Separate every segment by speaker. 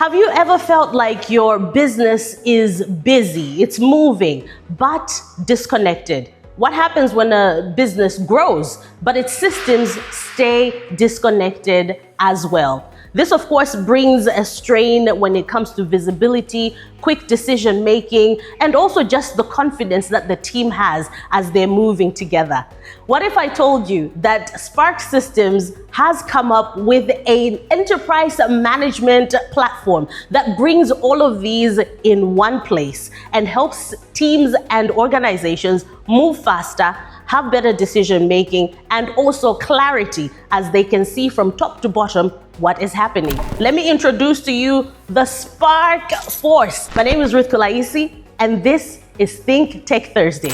Speaker 1: Have you ever felt like your business is busy, it's moving, but disconnected? What happens when a business grows, but its systems stay disconnected as well? This, of course, brings a strain when it comes to visibility, quick decision making, and also just the confidence that the team has as they're moving together. What if I told you that Sparc Systems has come up with an enterprise management platform that brings all of these in one place and helps teams and organizations move faster, have better decision making, and also clarity as they can see from top to bottom what is happening. Let me introduce to you the Sparc Force. My name is Ruth Kulaisi, and this is Think Tech Thursday.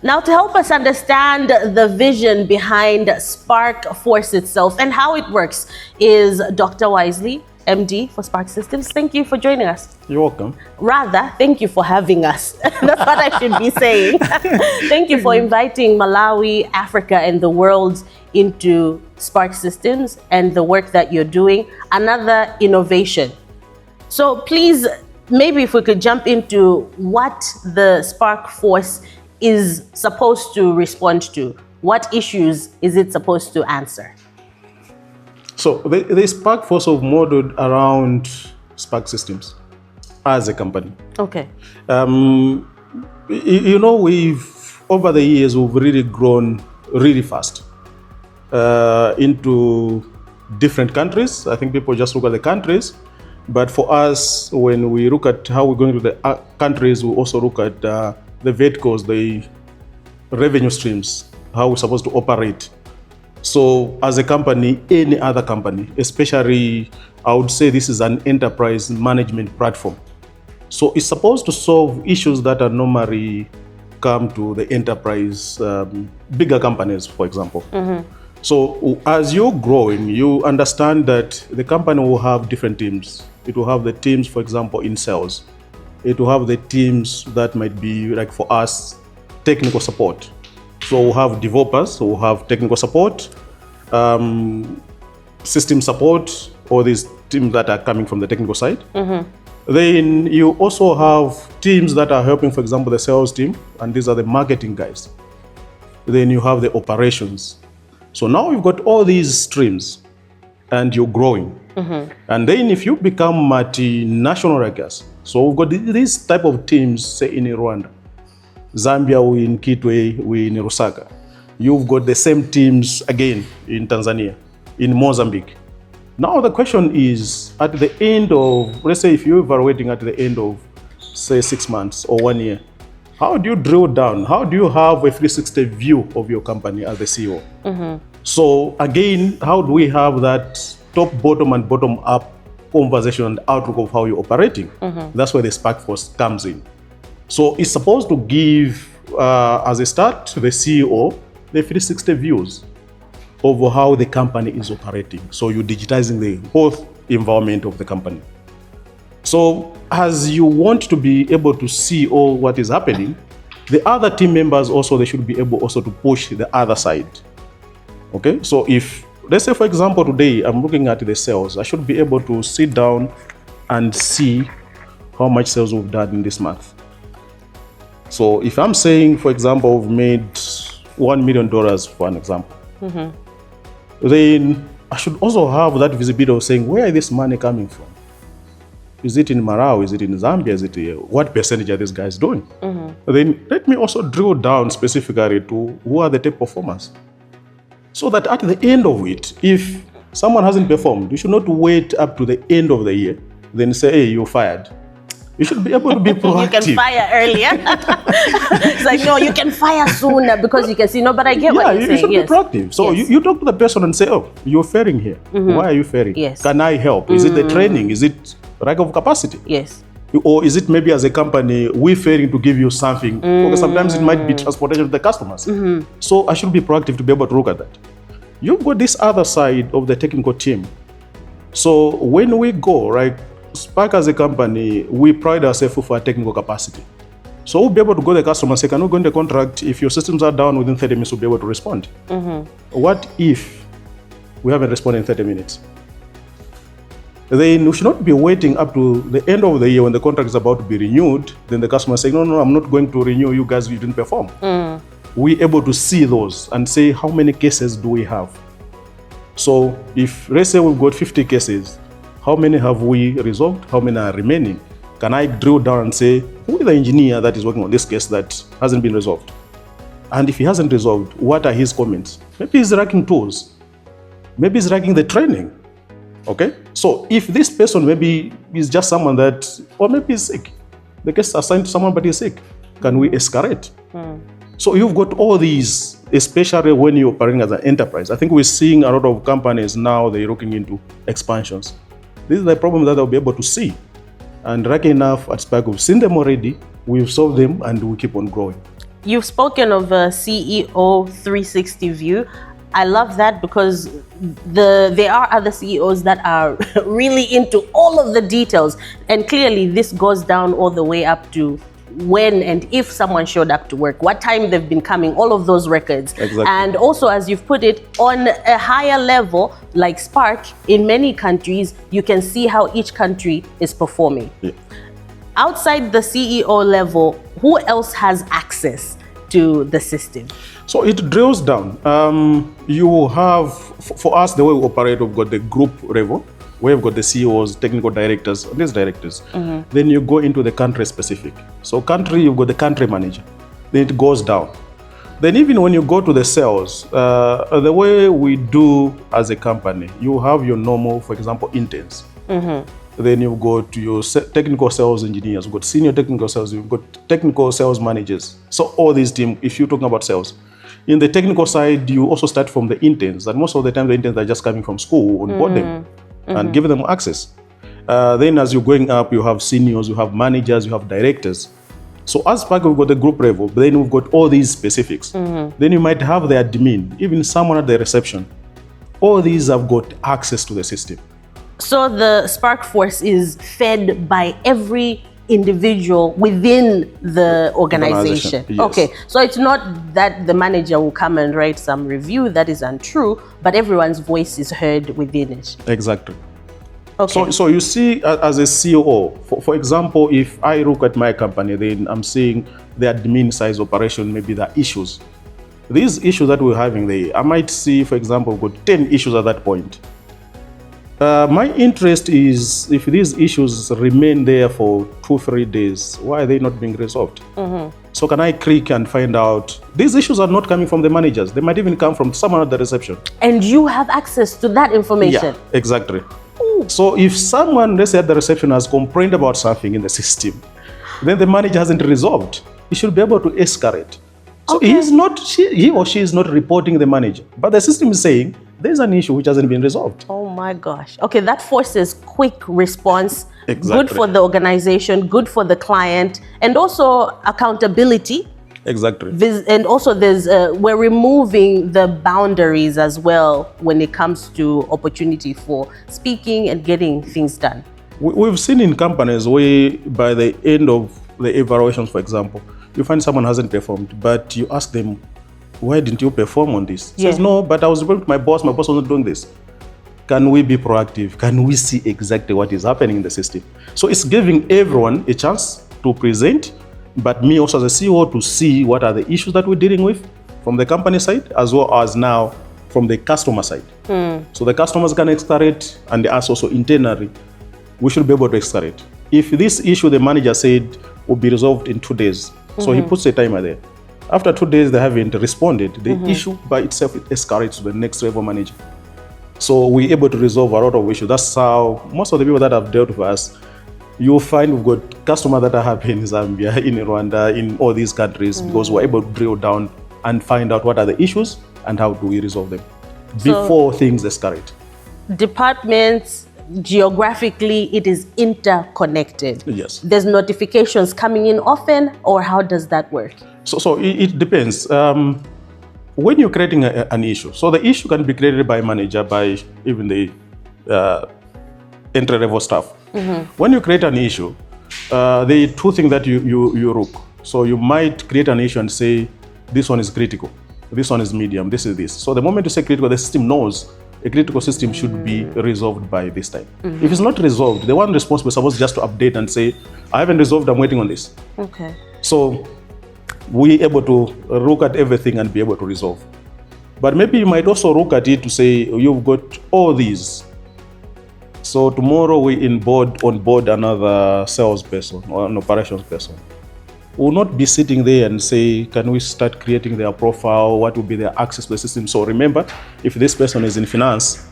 Speaker 1: Now, to help us understand the vision behind Sparc Force itself and how it works is Dr. Wisely, MD for Sparc Systems. Thank you for joining us.
Speaker 2: You're welcome.
Speaker 1: Rather, thank you for having us. That's what I should be saying. Thank you for inviting Malawi, Africa, and the world into Sparc Systems and the work that you're doing. Another innovation. So please, maybe if we could jump into what the Sparc Force is supposed to respond to. What issues is it supposed to answer?
Speaker 2: So the Sparc Force of modeled around Sparc Systems as a company.
Speaker 1: Okay.
Speaker 2: You know, over the years, we've really grown really fast into different countries. I think people just look at the countries. But for us, when we look at how we're going to the countries, we also look at the verticals, the revenue streams, how we're supposed to operate. So as a company, any other company, especially, I would say this is an enterprise management platform. So it's supposed to solve issues that are normally come to the enterprise, bigger companies, for example. Mm-hmm. So as you're growing, you understand that the company will have different teams. It will have the teams, for example, in sales. It will have the teams that might be, like for us, technical support. So we'll have developers, we'll have technical support, system support, all these teams that are coming from the technical side. Mm-hmm. Then you also have teams that are helping, for example, the sales team, and these are the marketing guys. Then you have the operations. So now you've got all these streams and you're growing. Mm-hmm. And then if you become multinational like us, so we've got these type of teams, say in Rwanda, Zambia, we in Kitwe, we in Lusaka. You've got the same teams again in Tanzania, in Mozambique. Now the question is, at the end of, let's say if you're evaluating at the end of, say 6 months or 1 year, how do you drill down? How do you have a 360 view of your company as the CEO? Mm-hmm. So again, how do we have that top, bottom, and bottom up conversation and outlook of how you're operating? Mm-hmm. That's where the Sparc Force comes in. So it's supposed to give, as a start, the CEO the 360 views of how the company is operating. So you're digitizing the whole environment of the company. So as you want to be able to see all what is happening, the other team members also, they should be able also to push the other side. Okay, so if, let's say for example, today I'm looking at the sales, I should be able to sit down and see how much sales we've done in this month. So if I'm saying, for example, we've made $1 million for an example, mm-hmm. then I should also have that visibility of saying, where is this money coming from? Is it in Malawi? Is it in Zambia? Is it what percentage are these guys doing? Mm-hmm. Then let me also drill down specifically to who are the top performers. So that at the end of it, if someone hasn't performed, you should not wait up to the end of the year, then say, hey, you're fired. You should be able to be proactive.
Speaker 1: You can fire earlier. It's like, no, you can fire sooner because you can see. No, but I get what you're saying.
Speaker 2: You should be proactive. So yes. you talk to the person and say, oh, you're failing here. Mm-hmm. Why are you failing?
Speaker 1: Yes.
Speaker 2: Can I help? Is it the training? Is it lack of capacity?
Speaker 1: Yes.
Speaker 2: Or is it maybe as a company, we're failing to give you something? Because sometimes it might be transportation to the customers. Mm-hmm. So I should be proactive to be able to look at that. You've got this other side of the technical team. So when we go, right, Sparc as a company, we pride ourselves for our technical capacity. So we'll be able to go to the customer and say, can we go in the contract? If your systems are down within 30 minutes, we'll be able to respond. Mm-hmm. What if we haven't responded in 30 minutes? then we should not be waiting up to the end of the year when the contract is about to be renewed. Then the customer saying, no, I'm not going to renew you guys, you didn't perform. We're able to see those and say, how many cases do we have? So if, let's say we've got 50 cases, how many have we resolved? How many are remaining? Can I drill down and say, who is the engineer that is working on this case that hasn't been resolved? And if he hasn't resolved, what are his comments? Maybe he's lacking tools. Maybe he's lacking the training. Okay? So if this person maybe is just someone that, or maybe he's sick. The case is assigned to someone but he's sick. Can we escalate? So you've got all these, especially when you're operating as an enterprise. I think we're seeing a lot of companies now, they're looking into expansions. This is the problem that they'll be able to see. And lucky enough, at Sparc, we've seen them already, we've solved them, and we keep on growing.
Speaker 1: You've spoken of a CEO 360 view. I love that because there are other CEOs that are really into all of the details. And clearly this goes down all the way up to when and if someone showed up to work, what time they've been coming, all of those records.
Speaker 2: Exactly.
Speaker 1: And also, as you've put it, on a higher level, like Sparc, in many countries, you can see how each country is performing.
Speaker 2: Yeah.
Speaker 1: Outside the CEO level, who else has access to the system?
Speaker 2: So it drills down. You have, for us, the way we operate, we've got the group level, where you've got the CEOs, technical directors, and these directors. Then you go into the country specific. So country, you've got the country manager. Then it goes down. Then even when you go to the sales, the way we do as a company, you have your normal, for example, interns. Then you go to your technical sales engineers, you've got senior technical sales, you've got technical sales managers. So all these teams, if you're talking about sales. In the technical side, you also start from the interns, and most of the time the interns are just coming from school, onboard them and give them access. Then as you're going up, you have seniors, you have managers, you have directors. So as Sparc, we've got the group level, but then we've got all these specifics. Then you might have the admin, even someone at the reception. All these have got access to the system.
Speaker 1: So the Sparc Force is fed by every individual within the organization.
Speaker 2: Yes.
Speaker 1: Okay, so it's not that the manager will come and write some review that is untrue, but everyone's voice is heard within it.
Speaker 2: Exactly.
Speaker 1: Okay.
Speaker 2: So you see, as a CEO, for example, if I look at my company, then I'm seeing the admin size operation, maybe the issues. These issues that we're having there, I might see, for example, we've got 10 issues at that point. My interest is if these issues remain there for 2-3 days, why are they not being resolved? So can I click and find out these issues are not coming from the managers? They might even come from someone at the reception.
Speaker 1: And you have access to that information?
Speaker 2: Yeah, exactly. So if someone, let's say at the reception, has complained about something in the system, then the manager hasn't resolved, he should be able to escalate. So he or she is not reporting the manager, but the system is saying there's an issue which hasn't been resolved.
Speaker 1: Oh my gosh. Okay, that forces quick response.
Speaker 2: Exactly.
Speaker 1: Good for the organization, good for the client, and also accountability.
Speaker 2: Exactly.
Speaker 1: And also we're removing the boundaries as well when it comes to opportunity for speaking and getting things done.
Speaker 2: We've seen in companies where by the end of the evaluations, for example, you find someone hasn't performed, but you ask them, why didn't you perform on this? Says, no, but I was reporting to my boss wasn't doing this. Can we be proactive? Can we see exactly what is happening in the system? So it's giving everyone a chance to present, but me also as a CEO to see what are the issues that we're dealing with from the company side, as well as now from the customer side. So the customers can escalate, and us also internally, we should be able to escalate. If this issue the manager said will be resolved in 2 days, so he puts a timer there. After 2 days, they haven't responded. The issue by itself, it escalates to the next level manager. So we're able to resolve a lot of issues. That's how most of the people that have dealt with us, you'll find we've got customers that are happy in Zambia, in Rwanda, in all these countries, because we're able to drill down and find out what are the issues and how do we resolve them before things escalate.
Speaker 1: Departments, geographically, it is interconnected.
Speaker 2: Yes.
Speaker 1: There's notifications coming in often, or how does that work?
Speaker 2: So it depends. When you're creating an issue, so the issue can be created by manager, by even the entry-level staff. When you create an issue, there are 2 things that you look. So you might create an issue and say, this one is critical, this one is medium, this is this. So the moment you say critical, the system knows a critical system should be resolved by this time. If it's not resolved, the one responsible is supposed just to update and say, I haven't resolved, I'm waiting on this.
Speaker 1: Okay.
Speaker 2: So we're able to look at everything and be able to resolve. But maybe you might also look at it to say, you've got all these. So tomorrow we onboard another salesperson or an operations person. We'll not be sitting there and say, can we start creating their profile? What will be their access to the system? So remember, if this person is in finance,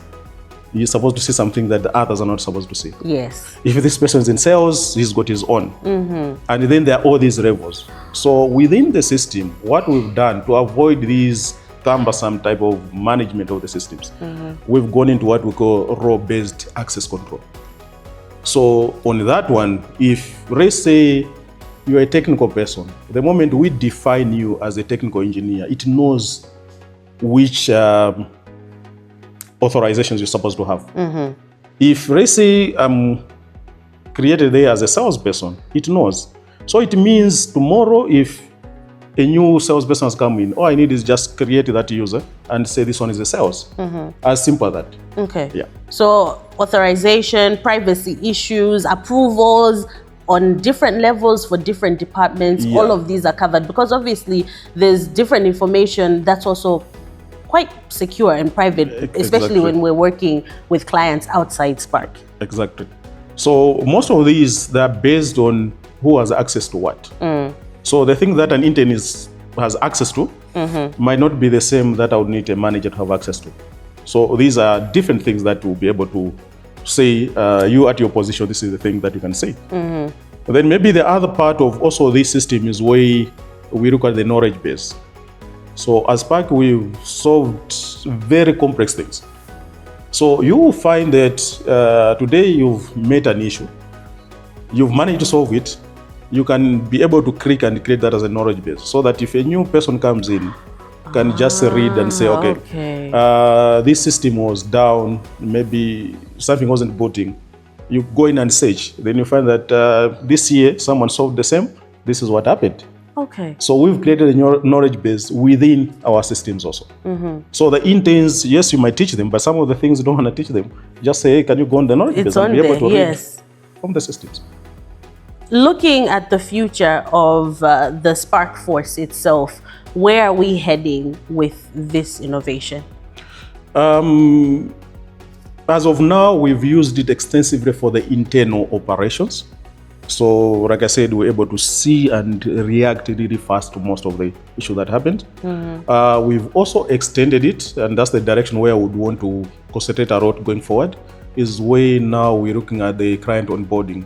Speaker 2: you're supposed to see something that the others are not supposed to see.
Speaker 1: Yes.
Speaker 2: If this person is in sales, he's got his own. And then there are all these levels. So within the system, what we've done to avoid these cumbersome type of management of the systems, we've gone into what we call role-based access control. So on that one, if let's say you're a technical person, the moment we define you as a technical engineer, it knows which authorizations you're supposed to have. If let's say I'm created there as a salesperson, it knows. So it means tomorrow if a new salesperson has come in, all I need is just create that user and say this one is a sales. As simple as that.
Speaker 1: Okay.
Speaker 2: Yeah.
Speaker 1: So authorization, privacy issues, approvals on different levels for different departments, all of these are covered because obviously there's different information that's also quite secure and private, especially when we're working with clients outside Sparc.
Speaker 2: Exactly. So most of these, they're based on who has access to what. So the thing that an intern has access to might not be the same that I would need a manager to have access to. So these are different things that will be able to say, you at your position, this is the thing that you can say. Then maybe the other part of also this system is where we look at the knowledge base. So as Sparc, we've solved very complex things. So you will find that today you've met an issue, you've managed to solve it, you can be able to click and create that as a knowledge base so that if a new person comes in, can just read and say, okay. This system was down, maybe something wasn't booting. You go in and search, then you find that this year someone solved the same, this is what happened.
Speaker 1: Okay.
Speaker 2: So we've created a knowledge base within our systems also. So the interns, yes, you might teach them, but some of the things you don't want to teach them. Just say, hey, can you go on the knowledge base and be able to read from the systems.
Speaker 1: Looking at the future of the Sparc Force itself, where are we heading with this innovation?
Speaker 2: As of now, we've used it extensively for the internal operations. So, like I said, we're able to see and react really fast to most of the issues that happened. We've also extended it, and that's the direction where I would want to concentrate our road going forward, is where now we're looking at the client onboarding.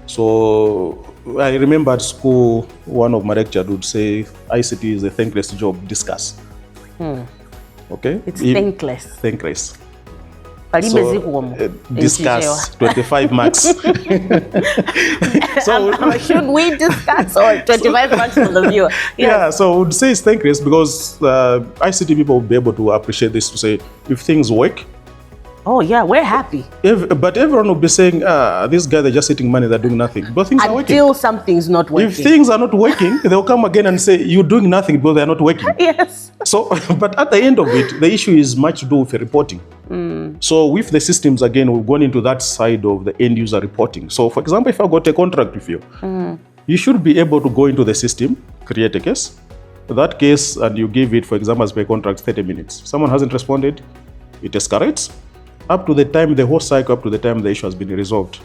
Speaker 2: So I remember at school, one of my lecturers would say, ICT is a thankless job, discuss. Okay?
Speaker 1: It's thankless.
Speaker 2: Thankless.
Speaker 1: So,
Speaker 2: discuss 25 marks. So
Speaker 1: should we discuss or 25 marks for the viewer?
Speaker 2: Yeah, so I would say it's thankless because ICT people will be able to appreciate this to say, if things work,
Speaker 1: oh yeah, we're happy.
Speaker 2: But everyone will be saying, these guys are just sitting money, they're doing nothing. But things are working.
Speaker 1: Until something's not working.
Speaker 2: If things are not working, they'll come again and say, you're doing nothing because they're not working.
Speaker 1: Yes.
Speaker 2: So, but at the end of it, the issue is much to do with reporting. So with the systems, again, we've gone into that side of the end user reporting. So for example, if I got a contract with you, you should be able to go into the system, create a case. That case, and you give it, for example, as per contract, 30 minutes. Someone hasn't responded, it escalates. Up to the time, the whole cycle, up to the time the issue has been resolved.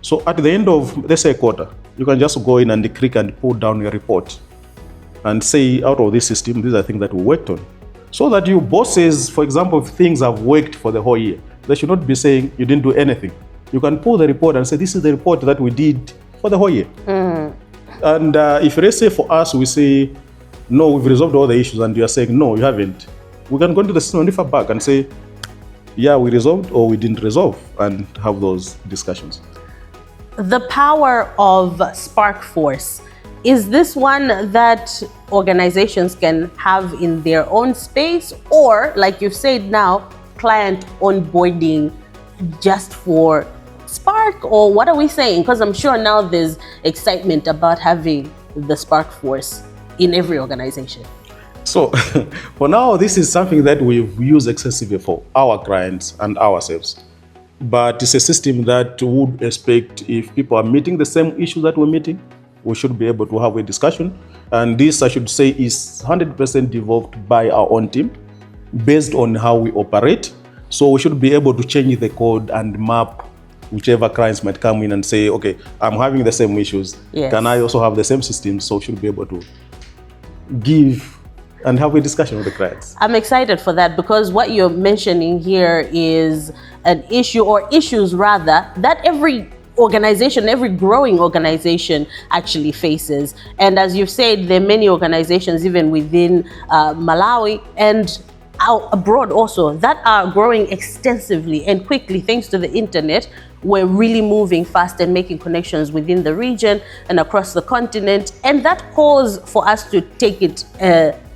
Speaker 2: So at the end of, let's say, a quarter, you can just go in and click and pull down your report and say, out of this system, these are things that we worked on. So that you bosses, for example, if things have worked for the whole year, they should not be saying you didn't do anything. You can pull the report and say, this is the report that we did for the whole year. And if let's say for us, we say, no, we've resolved all the issues, and you are saying, no, you haven't, we can go into the system and refer back and say, yeah, we resolved or we didn't resolve, and have those discussions.
Speaker 1: The power of Sparc Force, is this one that organizations can have in their own space, or like you've said now, client onboarding just for Sparc, or what are we saying? Because I'm sure now there's excitement about having the Sparc Force in every organization.
Speaker 2: So for now, this is something that we've used excessively for our clients and ourselves. But it's a system that would expect if people are meeting the same issue that we're meeting, we should be able to have a discussion. And this, I should say, is 100% developed by our own team based on how we operate. So we should be able to change the code and map whichever clients might come in and say, okay, I'm having the same issues.
Speaker 1: Yes.
Speaker 2: Can I also have the same system? So we should be able to give and have a discussion with the clients.
Speaker 1: I'm excited for that because what you're mentioning here is an issue, or issues rather, that every organization, every growing organization actually faces. And as you've said, there are many organizations even within Malawi and out abroad also that are growing extensively and quickly thanks to the internet. We're really moving fast and making connections within the region and across the continent. And that calls for us to take it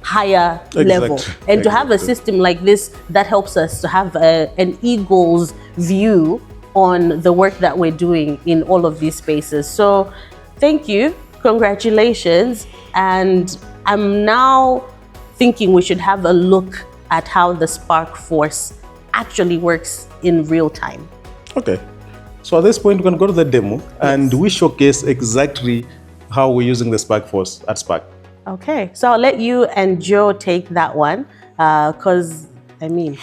Speaker 1: higher level and to have a system like this that helps us to have an eagle's view on the work that we're doing in all of these spaces. So thank you, congratulations. And I'm now thinking we should have a look at how the Sparc Force actually works in real time.
Speaker 2: Okay, so at this point we can go to the demo and we showcase exactly how we're using the Sparc Force at Sparc.
Speaker 1: Okay, so I'll let you and Joe take that one, because I mean,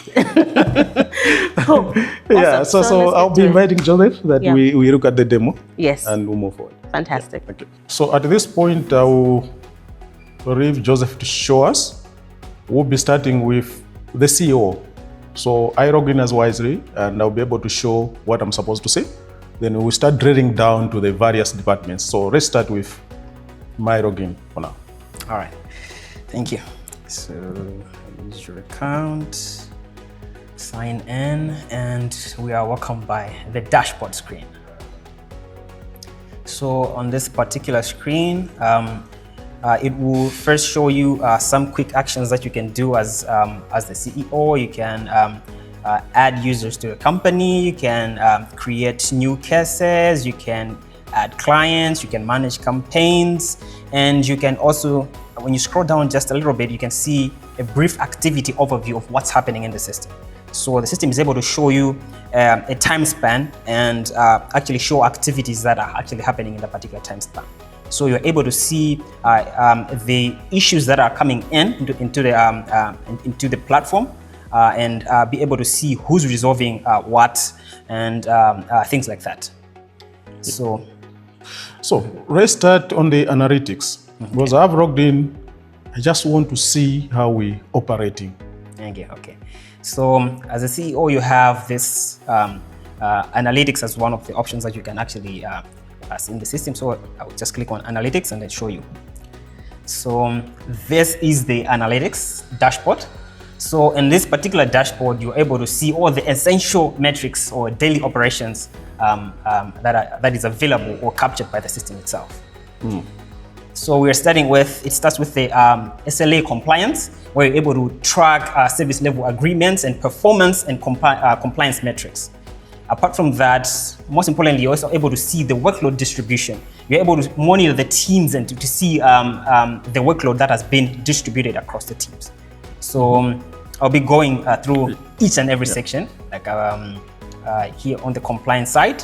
Speaker 1: cool.
Speaker 2: Yeah,
Speaker 1: Awesome.
Speaker 2: so I'll be inviting Joseph that we look at the demo.
Speaker 1: Yes.
Speaker 2: And we'll move forward.
Speaker 1: Fantastic.
Speaker 2: Yeah, thank you. So at this point, I will leave Joseph to show us. We'll be starting with the CEO. So I log in as Wisely and I'll be able to show what I'm supposed to say. Then we'll start drilling down to the various departments. So let's start with my login for now.
Speaker 3: All right, thank you. So use your account, sign in, and we are welcomed by the dashboard screen. So on this particular screen, it will first show you some quick actions that you can do as the CEO. You can add users to the company, you can create new cases, you can add clients, you can manage campaigns, and you can also, when you scroll down just a little bit, you can see a brief activity overview of what's happening in the system. So the system is able to show you a time span and actually show activities that are actually happening in the particular time span. So you're able to see the issues that are coming into the platform and be able to see who's resolving what and things like that.
Speaker 2: So let's start on the analytics. Because I've logged in, I just want to see how we're operating.
Speaker 3: Okay. So as a CEO, you have this analytics as one of the options that you can actually see in the system. So I'll just click on analytics and then show you. So this is the analytics dashboard. So in this particular dashboard, you're able to see all the essential metrics or daily operations that is available or captured by the system itself. So we're starting with, it starts with the SLA compliance, where you're able to track service level agreements and performance and compliance metrics. Apart from that, most importantly, you're also able to see the workload distribution. You're able to monitor the teams and to see the workload that has been distributed across the teams. So I'll be going through each and every section, like here on the compliance side.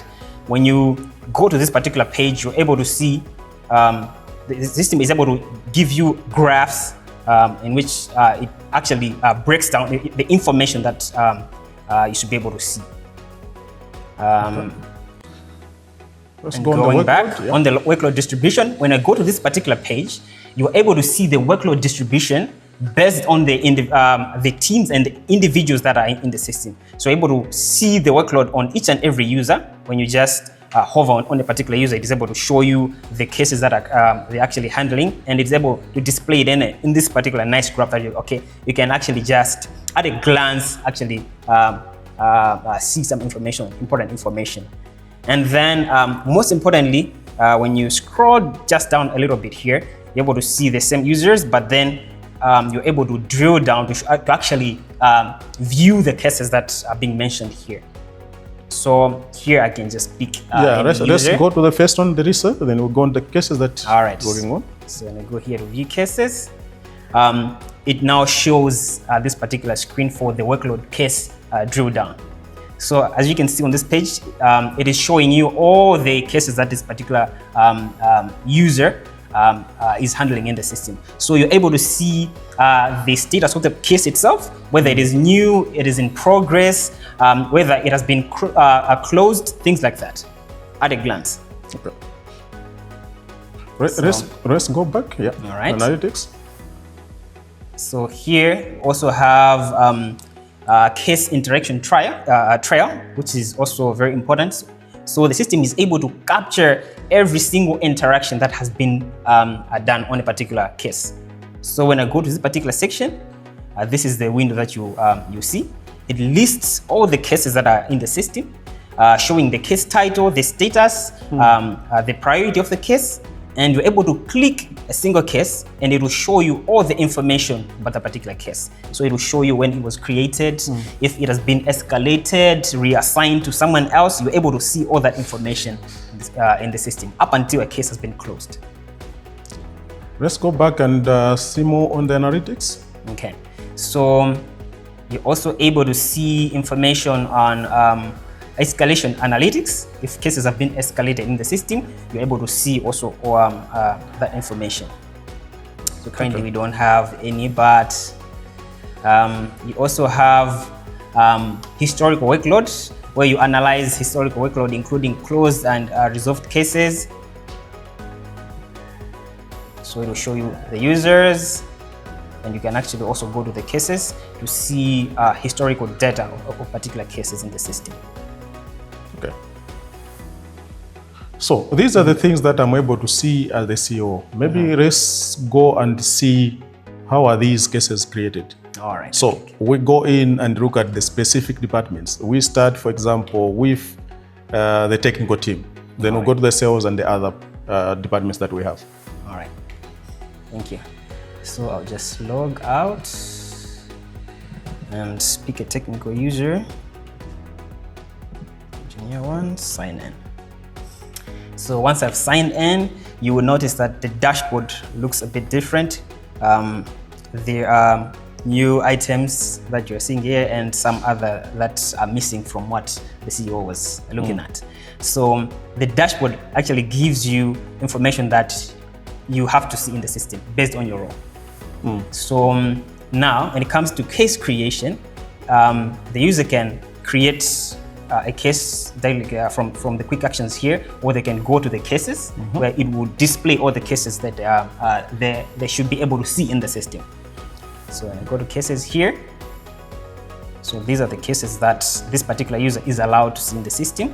Speaker 3: When you go to this particular page, you're able to see the system is able to give you graphs in which it actually breaks down the information that you should be able to see.
Speaker 2: Let's
Speaker 3: and
Speaker 2: go
Speaker 3: going
Speaker 2: on the
Speaker 3: back
Speaker 2: workload,
Speaker 3: on the workload distribution, when I go to this particular page, you're able to see the workload distribution based on the teams and the individuals that are in the system. So you're able to see the workload on each and every user. When you just hover on a particular user, it is able to show you the cases that are they're actually handling, and it's able to display it in this particular nice graph that you can actually just at a glance actually see some information, important information. And then most importantly, when you scroll just down a little bit here, you're able to see the same users, but then you're able to drill down to actually view the cases that are being mentioned here. So here I can just pick
Speaker 2: let's go to the first one, the research, then we'll go on the cases that
Speaker 3: all right.
Speaker 2: going on.
Speaker 3: So when I go here to view cases, it now shows this particular screen for the workload case drill down. So as you can see on this page, it is showing you all the cases that this particular user is handling in the system. So you're able to see the status of the case itself, whether it is new, it is in progress, whether it has been closed, things like that, at a glance.
Speaker 2: Okay. Let's go back. Yeah.
Speaker 3: All right.
Speaker 2: Analytics.
Speaker 3: So here also have case interaction trail, which is also very important. So the system is able to capture every single interaction that has been done on a particular case. So when I go to this particular section, this is the window that you see. It lists all the cases that are in the system, showing the case title, the status, the priority of the case, and you're able to click a single case and it will show you all the information about the particular case. So it will show you when it was created, if it has been escalated, reassigned to someone else. You're able to see all that information in the system up until a case has been closed.
Speaker 2: Let's go back and see more on the analytics.
Speaker 3: Okay, so you're also able to see information on escalation analytics. If cases have been escalated in the system, you're able to see also that information. So currently we don't have any, but you also have historical workloads, where you analyze historical workload, including closed and resolved cases. So it will show you the users, and you can actually also go to the cases to see historical data of particular cases in the system.
Speaker 2: Okay. So these are the things that I'm able to see as the CEO. Maybe let's go and see how are these cases created.
Speaker 3: All right.
Speaker 2: So we go in and look at the specific departments. We start, for example, with the technical team. Then we'll go to the sales and the other departments that we have.
Speaker 3: All right. Thank you. So I'll just log out and pick a technical user. Engineer 1, sign in. So once I've signed in, you will notice that the dashboard looks a bit different. There are new items that you're seeing here and some other that are missing from what the CEO was looking at. So the dashboard actually gives you information that you have to see in the system based on your role. So now when it comes to case creation, the user can create a case directly from the quick actions here, or they can go to the cases where it will display all the cases that they should be able to see in the system. So when I go to cases here, so these are the cases that this particular user is allowed to see in the system.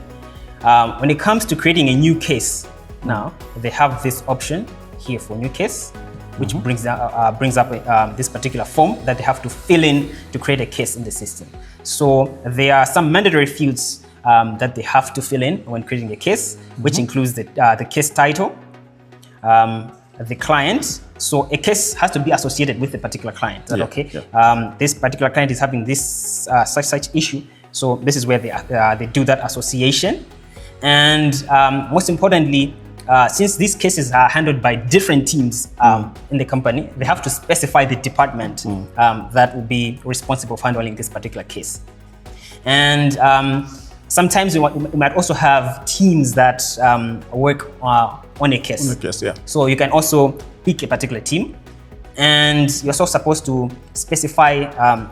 Speaker 3: When it comes to creating a new case, now they have this option here for new case, which brings up this particular form that they have to fill in to create a case in the system. So there are some mandatory fields that they have to fill in when creating a case, which includes the case title, the client. So a case has to be associated with a particular client. Is that okay? Yeah. This particular client is having this such issue. So this is where they do that association. And most importantly, since these cases are handled by different teams in the company, they have to specify the department that will be responsible for handling this particular case. And sometimes you might also have teams that work on a case.
Speaker 2: On a case, yeah.
Speaker 3: So you can also pick a particular team, and you're also supposed to specify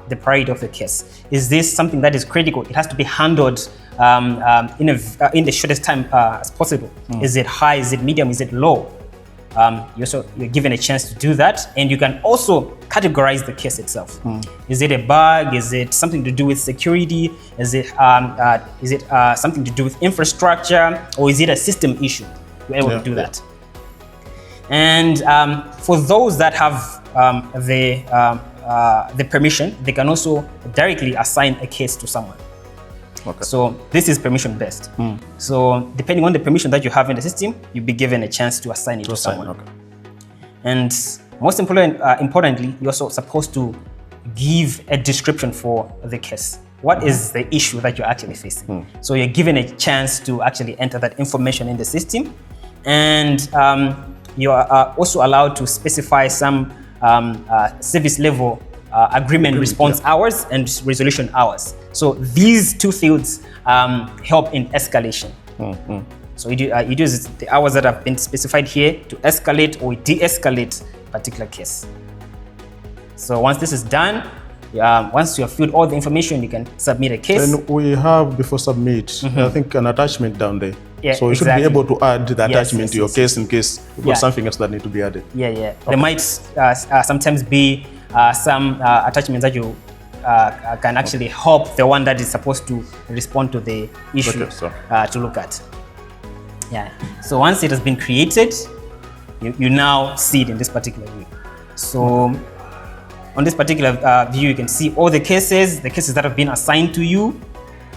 Speaker 3: the priority of the case. Is this something that is critical? It has to be handled in the shortest time as possible. Is it high? Is it medium? Is it low? You're given a chance to do that, and you can also categorize the case itself. Is it a bug? Is it something to do with security? Is it something to do with infrastructure, or is it a system issue? You're able to do that. And for those that have the permission, they can also directly assign a case to someone. Okay. So this is permission based. So depending on the permission that you have in the system, you'll be given a chance to assign it to someone. Okay. And most importantly, you're also supposed to give a description for the case. What is the issue that you're actually facing? So you're given a chance to actually enter that information in the system. And you are also allowed to specify some service level agreement response hours and resolution hours. So these two fields help in escalation. So it uses the hours that have been specified here to escalate or de-escalate a particular case. So once this is done, once you have filled all the information, you can submit a case.
Speaker 2: And we have, before submit, I think an attachment down there.
Speaker 3: Yeah,
Speaker 2: so you should be able to add the attachment to your case in case you've got something else that needs to be added.
Speaker 3: Okay. There might sometimes be some attachments that you can actually help the one that is supposed to respond to the issue to look at. So once it has been created, you now see it in this particular view. So on this particular view, you can see all the cases that have been assigned to you,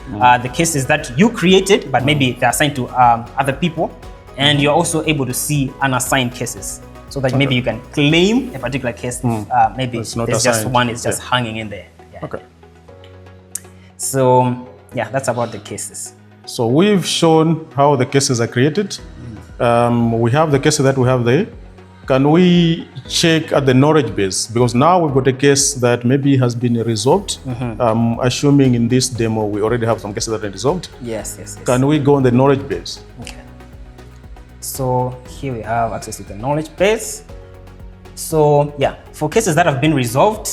Speaker 3: the cases that you created, but maybe they're assigned to other people, and you're also able to see unassigned cases, so that maybe you can claim a particular case. Maybe there's just one is just hanging in there. So that's about the cases.
Speaker 2: So we've shown how the cases are created. We have the cases that we have there. Can we check at the knowledge base? Because now we've got a case that maybe has been resolved. Assuming in this demo we already have some cases that are resolved.
Speaker 3: Yes.
Speaker 2: Can we go on the knowledge base?
Speaker 3: Okay. So here we have access to the knowledge base. So for cases that have been resolved,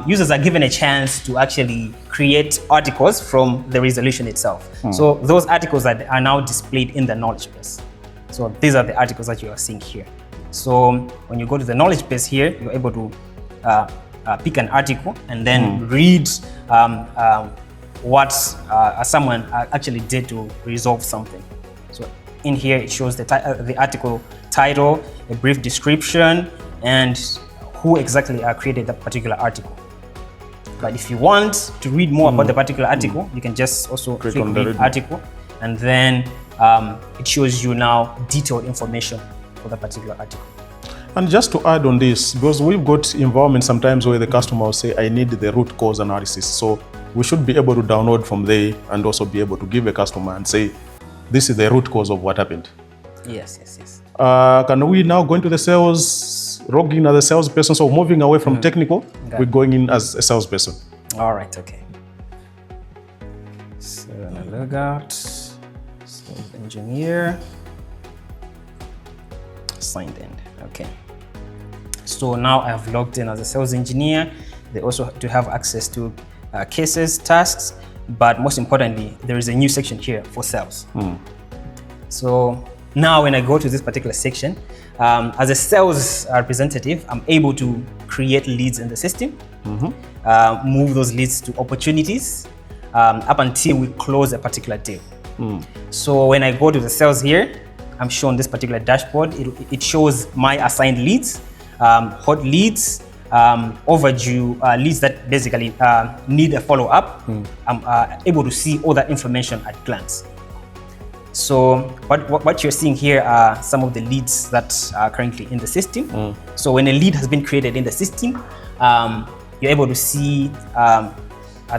Speaker 3: users are given a chance to actually create articles from the resolution itself. So those articles are now displayed in the knowledge base. So these are the articles that you are seeing here. So when you go to the knowledge base here, you're able to pick an article and then read what someone actually did to resolve something. So in here, it shows the article title, a brief description, and who exactly created that particular article. But if you want to read more about the particular article, you can just also click on read article, and then it shows you now detailed information for the particular article.
Speaker 2: And just to add on this, because we've got environments sometimes where the customer will say, I need the root cause analysis. So we should be able to download from there and also be able to give a customer and say, this is the root cause of what happened.
Speaker 3: Yes.
Speaker 2: Can we now go into the sales, log in as a salesperson? So moving away from technical, we're going in as a salesperson.
Speaker 3: All right, okay. So log out, sales engineer, signed in, okay. So now I have logged in as a sales engineer. They also have to have access to cases, tasks, but most importantly, there is a new section here for sales. So now when I go to this particular section, as a sales representative, I'm able to create leads in the system, move those leads to opportunities up until we close a particular deal. So when I go to the sales here, I'm shown this particular dashboard. It shows my assigned leads, hot leads, overdue leads that basically need a follow-up. I'm able to see all that information at glance. So what you're seeing here are some of the leads that are currently in the system. So when a lead has been created in the system, you're able to see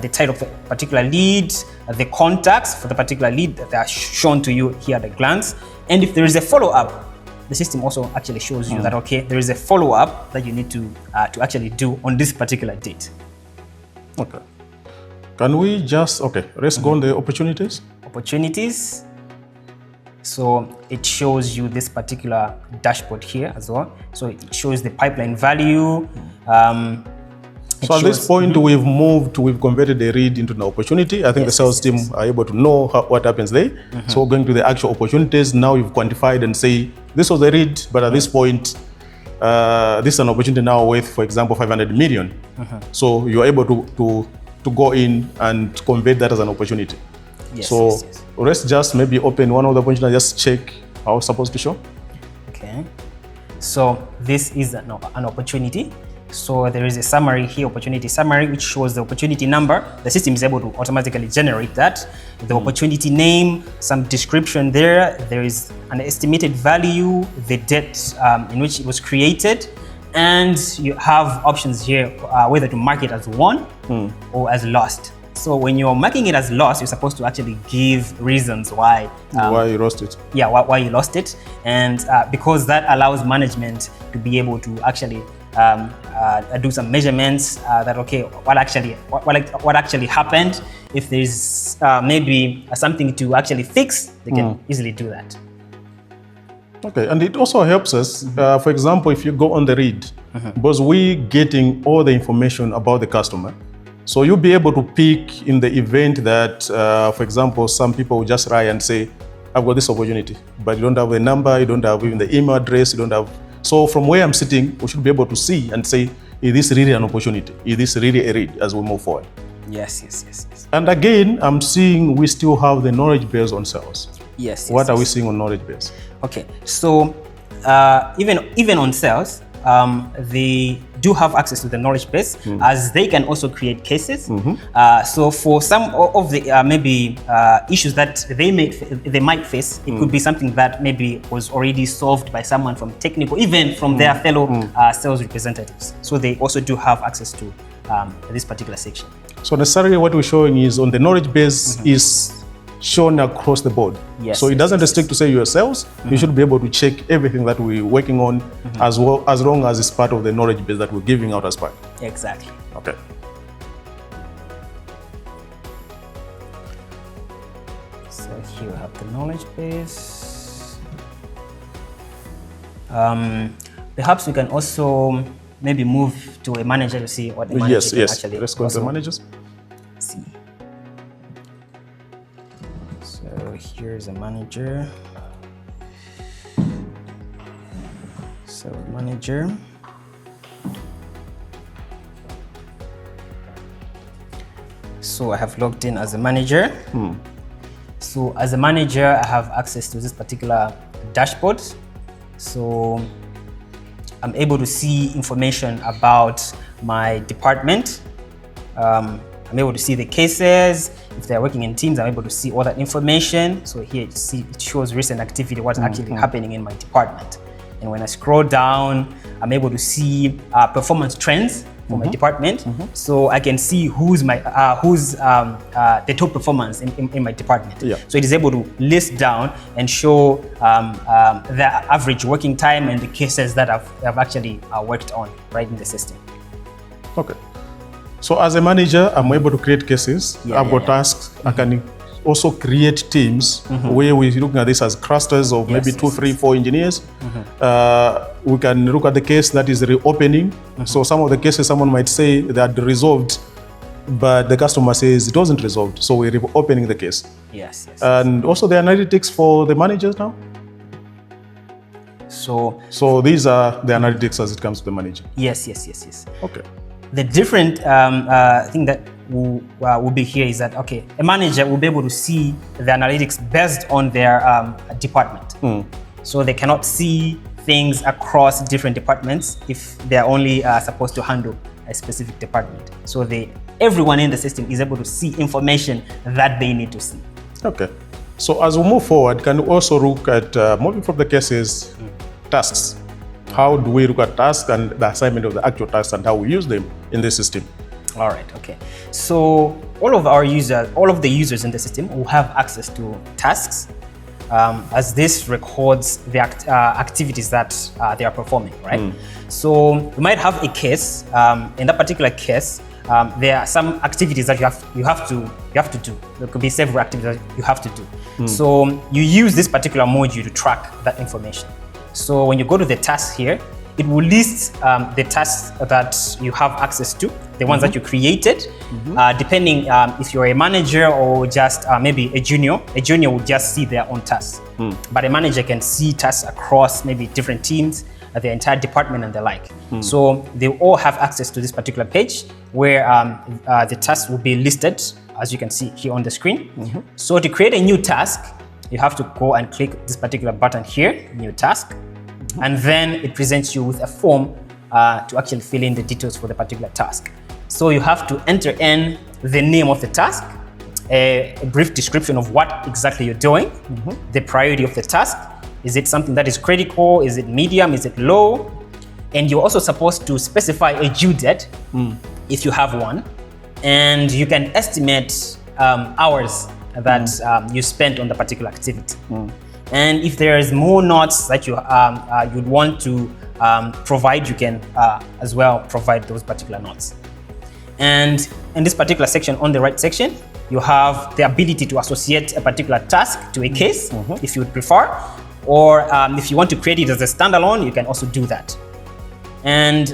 Speaker 3: the title of a particular lead, the contacts for the particular lead that are shown to you here at a glance. And if there is a follow-up, the system also actually shows you that, okay, there is a follow-up that you need to actually do on this particular date.
Speaker 2: Okay. Can we just, let's go on the opportunities.
Speaker 3: Opportunities. So it shows you this particular dashboard here as well. So it shows the pipeline value.
Speaker 2: So at this point, we've converted the read into an opportunity. I think the sales team are able to know what happens there. So going to the actual opportunities, now you've quantified and say, this was the read, but at this point, this is an opportunity now worth, for example, 500 million. So you're able to go in and convert that as an opportunity. Let's just maybe open one of the opportunities and just check how it's supposed to show.
Speaker 3: Okay. So this is an opportunity. So there is a summary here, opportunity summary, which shows the opportunity number. The system is able to automatically generate that. The opportunity name, some description there. There is an estimated value, the date in which it was created. And you have options here whether to mark it as won or as lost. So when you're marking it as lost, you're supposed to actually give reasons why
Speaker 2: you lost it.
Speaker 3: Yeah, why you lost it. And because that allows management to be able to actually do some measurements that okay, what actually happened. If there's maybe something to actually fix, they can easily do that.
Speaker 2: Okay, and it also helps us, for example, if you go on the read, because we're getting all the information about the customer. So you'll be able to pick in the event that, for example, some people will just write and say, I've got this opportunity, but you don't have the number, you don't have even the email address, you don't have. So from where I'm sitting, we should be able to see and say, is this really an opportunity? Is this really a read as we move forward?
Speaker 3: Yes.
Speaker 2: And again, I'm seeing we still have the knowledge base on sales.
Speaker 3: Yes.
Speaker 2: What are we seeing on knowledge base?
Speaker 3: Okay, so even on sales, they do have access to the knowledge base as they can also create cases. So for some of the maybe issues that they might face, it could be something that maybe was already solved by someone from technical, even from their fellow sales representatives. So they also do have access to this particular section.
Speaker 2: So necessarily what we're showing is on the knowledge base is shown across the board.
Speaker 3: Yes,
Speaker 2: so it doesn't restrict to say you're sales. You should be able to check everything that we're working on as well, as long as it's part of the knowledge base that we're giving out as part.
Speaker 3: Exactly.
Speaker 2: Okay.
Speaker 3: So here we have the knowledge base. Perhaps we can also maybe move to a manager to see what the manager can actually.
Speaker 2: Let's go to the managers.
Speaker 3: See. So here's a manager. So manager. So I have logged in as a manager. So as a manager, I have access to this particular dashboard. So I'm able to see information about my department. I'm able to see the cases. If they're working in teams, I'm able to see all that information. So here it shows recent activity, what's actually happening in my department. And when I scroll down, I'm able to see performance trends for my department. So I can see who's the top performance in my department. So it is able to list down and show the average working time and the cases that I've actually worked on right in the system.
Speaker 2: Okay. So as a manager, I'm able to create cases. I've got tasks. I can also create teams where we're looking at this as clusters of maybe 2, 3, 4 engineers. We can look at the case that is reopening. So some of the cases someone might say that resolved, but the customer says it wasn't resolved. So we're reopening the case. And also the analytics for the managers now. So these are the analytics as it comes to the manager.
Speaker 3: Yes.
Speaker 2: Okay.
Speaker 3: The different thing that will be here is that, okay, a manager will be able to see the analytics based on their department. So they cannot see things across different departments if they're only supposed to handle a specific department. So everyone in the system is able to see information that they need to see.
Speaker 2: Okay. So as we move forward, can we also look at moving from the cases, tasks? How do we look at tasks and the assignment of the actual tasks and how we use them in the system?
Speaker 3: All right, okay. So all of the users in the system will have access to tasks as this records the activities that they are performing, right? So we might have a case. In that particular case, there are some activities that you have to do. There could be several activities that you have to do. So you use this particular module to track that information. So when you go to the tasks here, it will list the tasks that you have access to, the ones that you created, depending if you're a manager or just maybe a junior. A junior will just see their own tasks, but a manager can see tasks across maybe different teams, the entire department and the like. So they all have access to this particular page where the tasks will be listed, as you can see here on the screen. So to create a new task, you have to go and click this particular button here, new task, and then it presents you with a form to actually fill in the details for the particular task. So you have to enter in the name of the task, a brief description of what exactly you're doing, the priority of the task. Is it something that is critical? Is it medium? Is it low? And you're also supposed to specify a due date if you have one, and you can estimate hours that you spent on the particular activity. And if there is more notes that you'd want to provide, you can as well provide those particular notes. And in this particular section, on the right section, you have the ability to associate a particular task to a case, if you would prefer, or if you want to create it as a standalone, you can also do that. And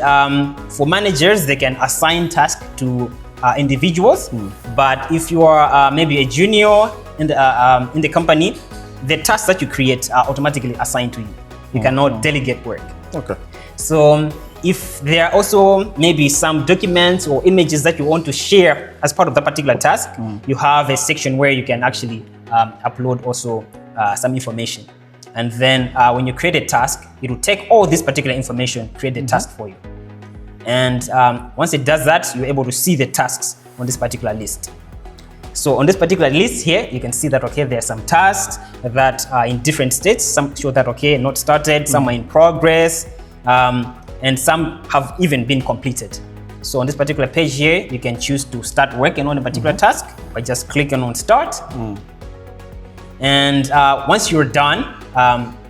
Speaker 3: for managers, they can assign tasks to individuals, but if you are maybe a junior in the company, the tasks that you create are automatically assigned to you. You cannot delegate work.
Speaker 2: Okay.
Speaker 3: So if there are also maybe some documents or images that you want to share as part of that particular task, you have a section where you can actually upload also some information. And then when you create a task, it will take all this particular information, create the task for you. And once it does that, you're able to see the tasks on this particular list. So on this particular list here, you can see that, okay, there are some tasks that are in different states. Some show that, okay, not started, some are in progress, and some have even been completed. So on this particular page here, you can choose to start working on a particular task by just clicking on start. And once you're done,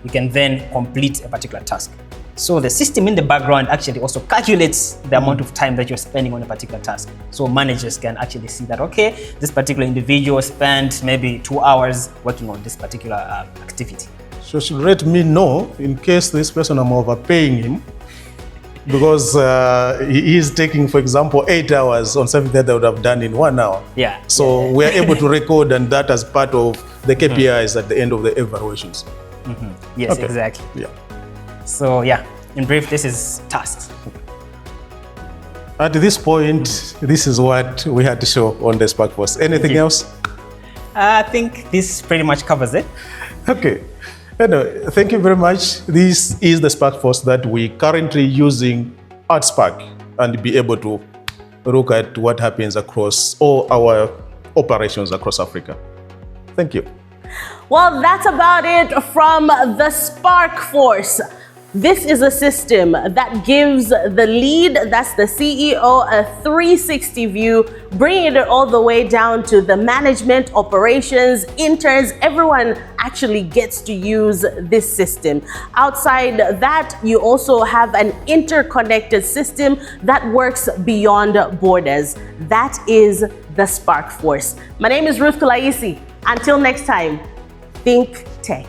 Speaker 3: you can then complete a particular task. So the system in the background actually also calculates the amount of time that you're spending on a particular task. So managers can actually see that, okay, this particular individual spent maybe 2 hours working on this particular activity.
Speaker 2: So should let me know in case this person, I'm overpaying him, because he is taking, for example, 8 hours on something that I would have done in 1 hour.
Speaker 3: Yeah.
Speaker 2: So we're able to record and that as part of the KPIs at the end of the evaluations.
Speaker 3: Yes,
Speaker 2: Okay.
Speaker 3: exactly.
Speaker 2: Yeah.
Speaker 3: So yeah, in brief, this is tasks.
Speaker 2: At this point, this is what we had to show on the Sparc Force. Anything else?
Speaker 3: I think this pretty much covers it.
Speaker 2: Okay. Anyway, thank you very much. This is the Sparc Force that we currently using at Sparc, and be able to look at what happens across all our operations across Africa. Thank you.
Speaker 1: Well, that's about it from the Sparc Force. This is a system that gives the lead, that's the CEO, a 360 view, bringing it all the way down to the management, operations, interns. Everyone actually gets to use this system. Outside that, you also have an interconnected system that works beyond borders. That is the Sparc Force. My name is Ruth Kulaisi. Until next time, think tech.